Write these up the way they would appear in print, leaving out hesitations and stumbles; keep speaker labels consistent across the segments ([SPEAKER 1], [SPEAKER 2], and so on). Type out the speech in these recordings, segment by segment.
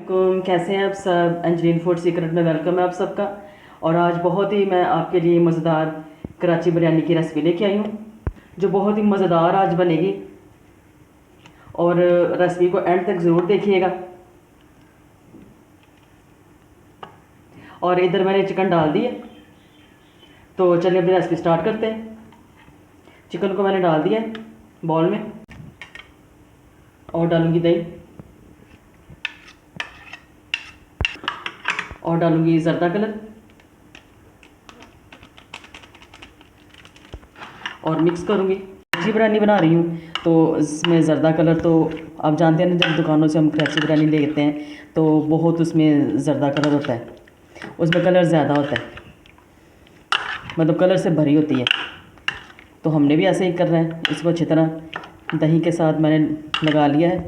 [SPEAKER 1] अस्सलामुअलैकुम, कैसे हैं आप सब। अंजलीन फूड सीक्रेट में वेलकम है आप सबका। और आज बहुत ही मैं आपके लिए मज़ेदार कराची बिरयानी की रेसिपी लेके आई हूँ, जो बहुत ही मज़ेदार आज बनेगी। और रेसिपी को एंड तक ज़रूर देखिएगा। और इधर मैंने चिकन डाल दिया, तो चलिए अपनी रेसिपी स्टार्ट करते हैं। चिकन को मैंने डाल दिया बाउल में, और डालूँगी दही, और डालूँगी ज़र्दा कलर, और मिक्स करूँगी। कराची बिरयानी बना रही हूँ तो इसमें ज़र्दा कलर तो आप जानते हैं ना, जब दुकानों से हम कराची बिरयानी लेते हैं तो बहुत उसमें ज़र्दा कलर होता है, उसमें कलर ज़्यादा होता है, मतलब कलर से भरी होती है। तो हमने भी ऐसे ही करना है। इसको अच्छी तरह दही के साथ मैंने लगा लिया है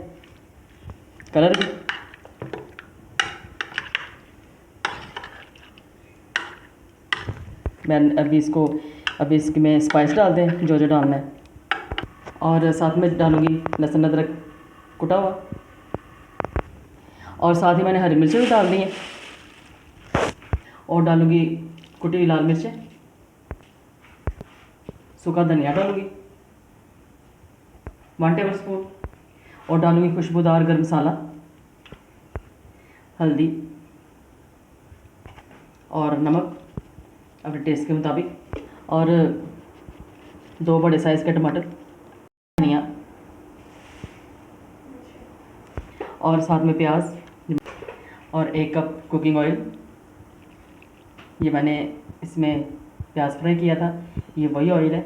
[SPEAKER 1] कलर भी। अभी इसमें स्पाइस डाल दें जो जो डालना है, और साथ में डालूँगी लहसुन अदरक कुटा हुआ, और साथ ही मैंने हरी मिर्चें भी डाल दी हैं, और डालूँगी कुटी हुई लाल मिर्चें, सूखा धनिया डालूँगी 1 टेबल स्पून, और डालूँगी खुशबूदार गर्म मसाला, हल्दी और नमक अपने टेस्ट के मुताबिक, और 2 बड़े साइज़ के टमाटर, धनिया, और साथ में प्याज, और 1 कप कुकिंग ऑयल। ये मैंने इसमें प्याज फ्राई किया था, ये वही ऑयल है।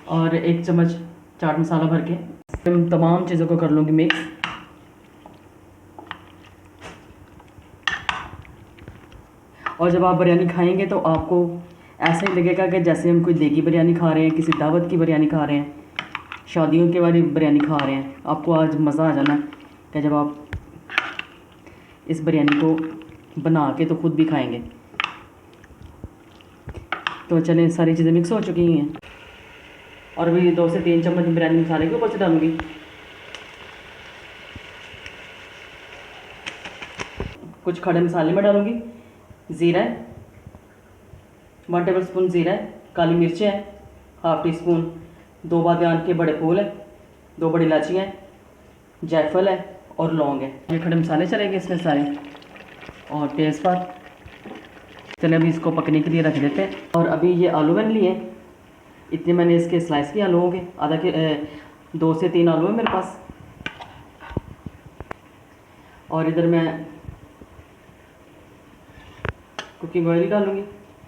[SPEAKER 1] और 1 चम्मच चाट मसाला भर के इन तमाम चीज़ों को कर लूँगी मिक्स। और जब आप बिरयानी खाएंगे तो आपको ऐसा ही लगेगा कि जैसे हम कोई देगी बिरयानी खा रहे हैं, किसी दावत की बिरयानी खा रहे हैं, शादियों के वाली बिरयानी खा रहे हैं। आपको आज मज़ा आ जाना कि जब आप इस बिरयानी को बना के तो ख़ुद भी खाएंगे। तो चलें, सारी चीज़ें मिक्स हो चुकी हैं, और अभी 2 से 3 चम्मच बिरयानी मसाले के ऊपर से डालूँगी। कुछ खड़े मसाले में डालूँगी। ज़ीरा है 1 टेबल स्पून, ज़ीरा है, काली मिर्चें हैं 1/2 टी स्पून, 2 बादियान के बड़े फूल हैं, 2 बड़ी इलायचियाँ हैं, जायफल है और लौंग है। ये खड़े मसाले चलेंगे इसमें सारे, और तेज़पात। चलिए अभी इसको पकने के लिए रख देते हैं। और अभी ये आलू मैंने लिए, इतने मैंने इसके स्लाइस किए आलूओं के, 2 से 3 आलू हैं मेरे पास। और इधर मैं कुकिंग ऑयल डालूँगी,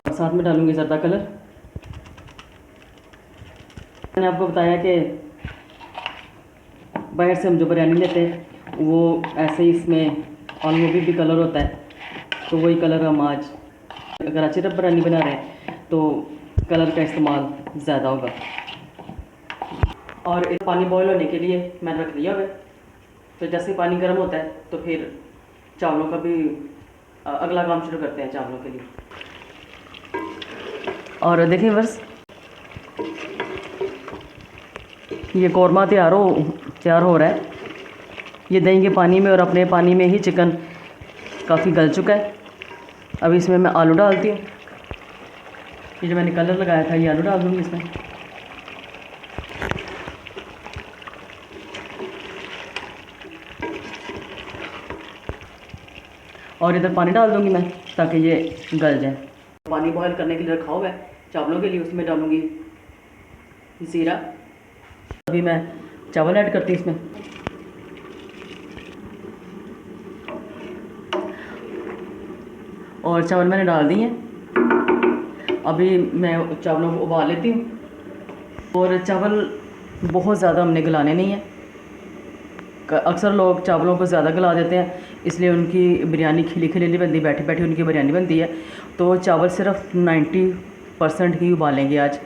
[SPEAKER 1] और साथ में डालूँगी ज़र्दा कलर। मैंने आपको बताया कि बाहर से हम जो बिरयानी लेते हैं वो ऐसे ही इसमें आलू भी कलर होता है, तो वही कलर हम आज कराची जब बिरयानी बना रहे हैं तो कलर का इस्तेमाल ज़्यादा होगा। और एक पानी बॉयल होने के लिए मैंने रख लिया है। तो जैसे पानी गर्म होता है तो फिर चावलों का भी अगला काम शुरू करते हैं चावलों के लिए। और देखिए बस ये कौरमा तैयार हो रहा है। ये दही के पानी में और अपने पानी में ही चिकन काफ़ी गल चुका है। अभी इसमें मैं आलू डालती हूँ। ये जो मैंने कलर लगाया था ये आलू डाल दूँगी इसमें। और इधर पानी डाल दूँगी मैं ताकि ये गल जाए। पानी बॉयल करने के लिए रखा हुआ है चावलों के लिए, उसमें डालूँगी ज़ीरा। अभी मैं चावल ऐड करती हूँ इसमें, और चावल मैंने डाल दिए हैं। अभी मैं चावलों को उबाल लेती हूँ। और चावल बहुत ज़्यादा हमने गलाने नहीं है। अक्सर लोग चावलों को ज़्यादा गला देते हैं, इसलिए उनकी बिरयानी खिली खिली नहीं बनती, बैठी बैठी उनकी बिरयानी बनती है। तो चावल सिर्फ 90% ही उबालेंगे आज।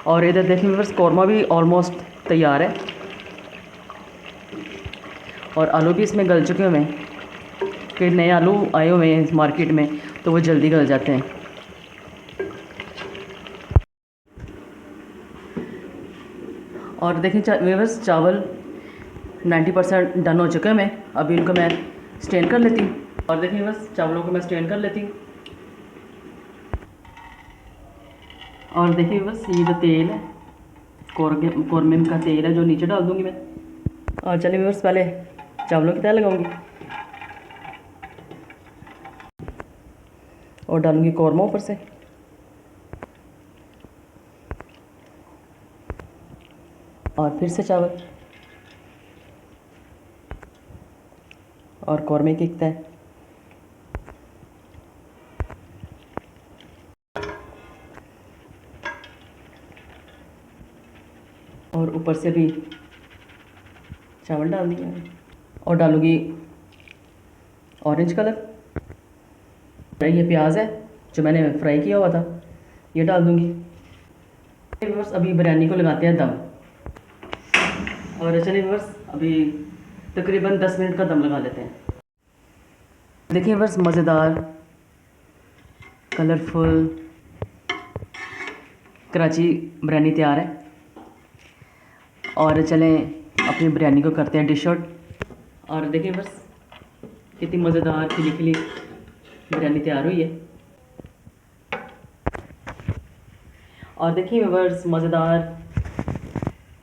[SPEAKER 1] और इधर देखिए बस कौरमा भी ऑलमोस्ट तैयार है, और आलू भी इसमें गल चुके हुए हैं। कि नए आलू आए हुए हैं मार्केट में तो वो जल्दी गल जाते हैं। और देखें व्यूअर्स, चावल 90% डन हो चुका है। मैं अभी इनको मैं स्टेन कर लेती हूँ। और देखिए बस चावलों को मैं स्टेन कर लेती हूँ। और देखिए बस ये जो तेल है कौरमे का तेल है जो नीचे डाल दूँगी मैं। और चलिए बस पहले चावलों की तह लगाऊंगी और डालूंगी कौरमा ऊपर से। और फिर से चावल और कौरमे की तह। और ऊपर से भी चावल डाल दिया और डालूंगी ऑरेंज कलर। ये प्याज है जो मैंने फ्राई किया हुआ था, ये डाल दूंगी। बस अभी बिरयानी को लगाते हैं दम। और चलिए बस अभी तकरीबन 10 मिनट का दम लगा लेते हैं। देखिए बस मज़ेदार कलरफुल कराची बिरयानी तैयार है। और चलें अपनी बिरयानी को करते हैं डिश आउट। और देखिए बस कितनी मज़ेदार खिली खिली बिरयानी तैयार हुई है। और देखिए व्यूअर्स मज़ेदार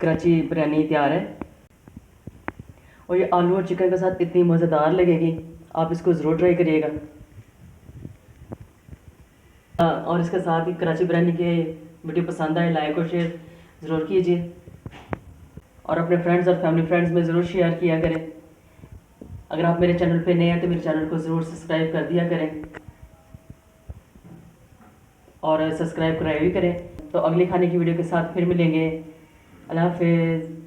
[SPEAKER 1] कराची बिरयानी तैयार है। और ये आलू और चिकन के साथ इतनी मज़ेदार लगेगी, आप इसको ज़रूर ट्राई करिएगा। और इसके साथ ही कराची बिरयानी के वीडियो पसंद आए लाइक और शेयर ज़रूर कीजिए और अपने फ्रेंड्स और फैमिली फ्रेंड्स में ज़रूर शेयर किया करें। अगर आप मेरे चैनल पे नए हैं तो मेरे चैनल को ज़रूर सब्सक्राइब कर दिया करें और सब्सक्राइब कराया भी करें। तो अगली खाने की वीडियो के साथ फिर मिलेंगे। अल्लाह हाफिज़।